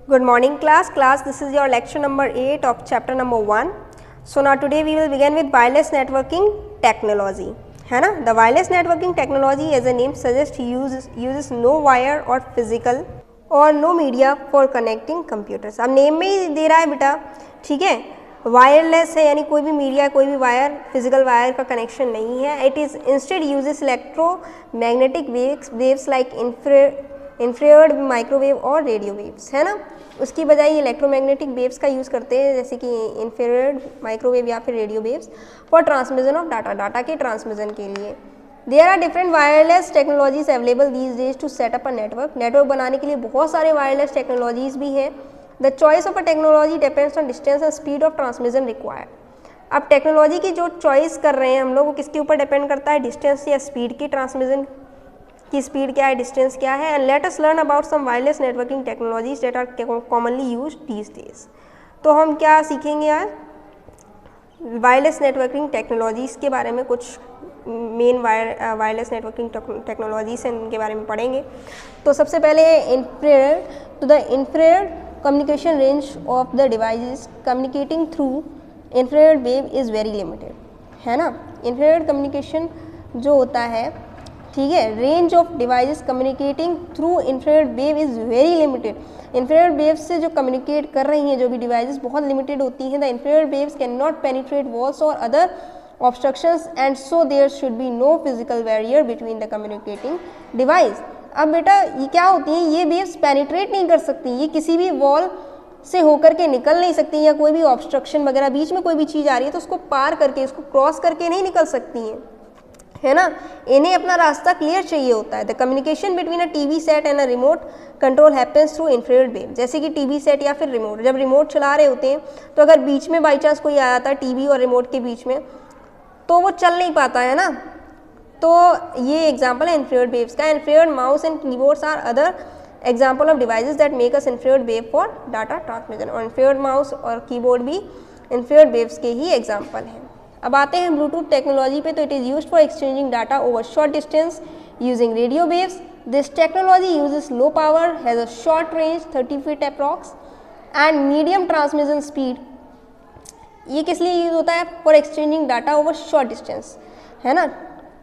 Good morning class. This is your lecture number 8 of chapter number 1. So now today we will begin with wireless networking technology. है ना, the wireless networking technology as a name suggests uses no wire or physical और no media for connecting computers. अब name में ही दे रहा है बेटा, ठीक है, वायरलेस है यानी कोई भी मीडिया, कोई भी वायर, फिजिकल वायर का कनेक्शन नहीं है. It is instead uses electromagnetic waves like infrared, microwave और रेडियो वेव्स, है ना. उसकी बजाय इलेक्ट्रोमैग्नेटिक वेव्स का यूज़ करते हैं, जैसे कि इंफ्रारेड, माइक्रोवेव या फिर radio waves for transmission of data के ट्रांसमिशन के लिए. There are different wireless technologies available these days to set up a network बनाने के लिए बहुत सारे वायरलेस टेक्नोलॉजीज भी हैं. The choice of a technology depends on distance and speed of transmission required. अब टेक्नोलॉजी की जो चॉइस कर रहे हैं हम लोग, वो किसके ऊपर डिपेंड करता है, डिस्टेंस या स्पीड की, ट्रांसमिशन की स्पीड क्या है, डिस्टेंस क्या है. And let us learn about some wireless networking technologies that are commonly used these days. तो हम क्या सीखेंगे आज, वायरलेस नेटवर्किंग टेक्नोलॉजीज़ के बारे में, कुछ मेन वायरलेस नेटवर्किंग टेक्नोलॉजीज हैं इनके बारे में पढ़ेंगे. तो सबसे पहले है इंफ्रारेड. तो the infrared communication range of the devices communicating through infrared wave is very limited, है ना. इंफ्रारेड कम्युनिकेशन जो होता है, ठीक है, range of devices communicating through infrared wave is very limited. Infrared waves से जो कम्युनिकेट कर रही हैं जो भी डिवाइसेस बहुत लिमिटेड होती हैं. The infrared waves can not penetrate walls और other obstructions and so there should be no physical barrier between the communicating device. अब बेटा ये क्या होती हैं, ये वेव्स पेनिट्रेट नहीं कर सकती, ये किसी भी वॉल से होकर के निकल नहीं सकती, या कोई भी ऑब्स्ट्रक्शन वगैरह बीच में कोई भी चीज़ आ रही है तो उसको पार करके, उसको क्रॉस करके नहीं निकल सकती हैं, है ना. इन्हें अपना रास्ता क्लियर चाहिए होता है. The communication between a TV set and a remote control happens through infrared wave. जैसे कि टीवी सेट या फिर रिमोट, जब रिमोट चला रहे होते हैं तो अगर बीच में बाई चांस कोई आ जाता है टीवी और रिमोट के बीच में, तो वो चल नहीं पाता है ना. तो ये एग्जाम्पल है इंफ्रारेड वेव्स का. Infrared mouse and keyboards are other example of devices that make us infrared wave for data transmission. और इंफ्रारेड माउस और कीबोर्ड भी इंफ्रारेड वेव्स के ही एग्जाम्पल हैं. अब आते हैं ब्लूटूथ टेक्नोलॉजी पे. तो it is used for exchanging data over short distance using radio waves. This technology uses low power, has a short range 30 feet approx and medium transmission speed. ये किस लिए यूज़ होता है, for exchanging data over short distance, है ना.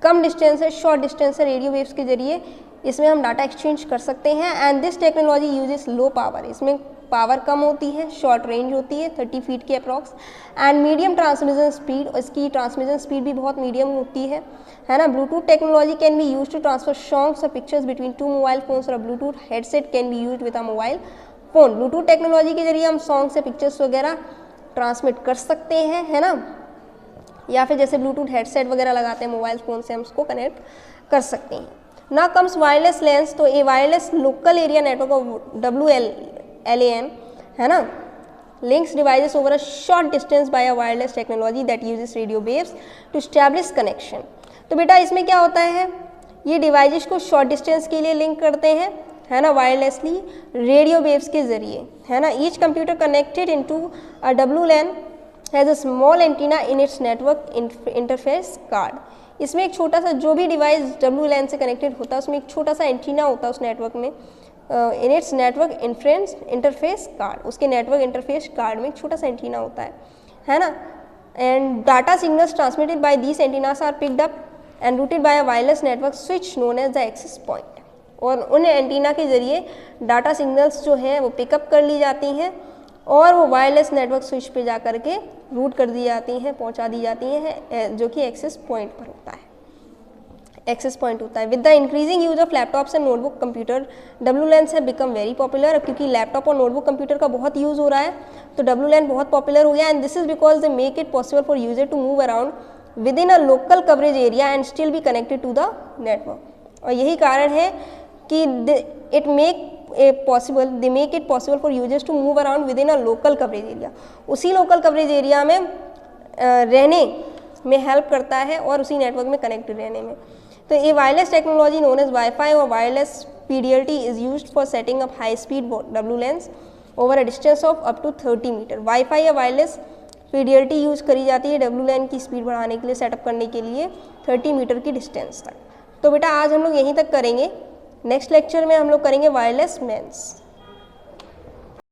कम distance है, short distance है, radio waves के जरिए इसमें हम डाटा एक्सचेंज कर सकते हैं. And this technology uses low power, इसमें पावर कम होती है, शॉर्ट रेंज होती है 30 फीट के approx, and medium transmission speed, इसकी ट्रांसमिशन स्पीड भी बहुत मीडियम होती है ना. Bluetooth technology can be use to transfer songs और pictures between two mobile phones और Bluetooth headset can be use with a mobile phone. Bluetooth technology के जरिए हम सॉन्ग्स या पिक्चर्स वगैरह ट्रांसमिट कर सकते हैं, है ना. या फिर जैसे ब्लूटूथ हेडसेट वगैरह लगाते हैं मोबाइल फ़ोन से, हम उसको कनेक्ट कर सकते हैं. ना कम्स वायरलेस लेंस. तो a wireless local area network of WLAN, है ना, links devices over a short distance by a wireless technology that uses radio waves to establish connection. तो बेटा इसमें क्या होता है, ये डिवाइसेस को शॉर्ट डिस्टेंस के लिए लिंक करते हैं, है ना, वायरलेसली रेडियो वेव्स के जरिए, है ना. Each computer connected into a WLAN has a small antenna in its network interface card. इसमें एक छोटा सा, जो भी डिवाइस WLAN से कनेक्टेड होता है उसमें एक छोटा सा एंटीना होता है उस नेटवर्क में, in its network interface card, उसके नेटवर्क इंटरफेस कार्ड में एक छोटा सा एंटीना होता है ना. And data signals transmitted by these antennas are picked up and routed by a wireless network switch known as the access point. और उन एंटीना के जरिए डाटा सिग्नल्स जो हैं वो पिकअप कर ली जाती हैं और वो वायरलेस नेटवर्क स्विच पे जा कर के रूट कर दी जाती हैं, पहुंचा दी जाती हैं, जो कि एक्सेस पॉइंट पर होता है, एक्सेस पॉइंट होता है. With the increasing use of laptops and notebook computer WLANs have become very popular. क्योंकि लैपटॉप और नोटबुक कंप्यूटर का बहुत यूज़ हो रहा है तो WLAN बहुत पॉपुलर हो गया. And this is because they make it possible for user to move around within a local coverage area and still be connected to the network. और यही कारण है कि they make it possible for users to move around within a local coverage area. उसी local coverage area में रहने में help करता है और उसी नेटवर्क में कनेक्टेड रहने में. तो ये wireless technology known as WiFi और wireless PDLT is used for setting up high speed WLANs over a distance of up to 30 metre. WiFi या वायरलेस PDLT यूज़ करी जाती है WLAN की स्पीड बढ़ाने के लिए, सेटअप करने के लिए 30 मीटर की डिस्टेंस तक. तो बेटा आज हम लोग यहीं तक करेंगे. नेक्स्ट लेक्चर में हम लोग करेंगे वायरलेस मेंस.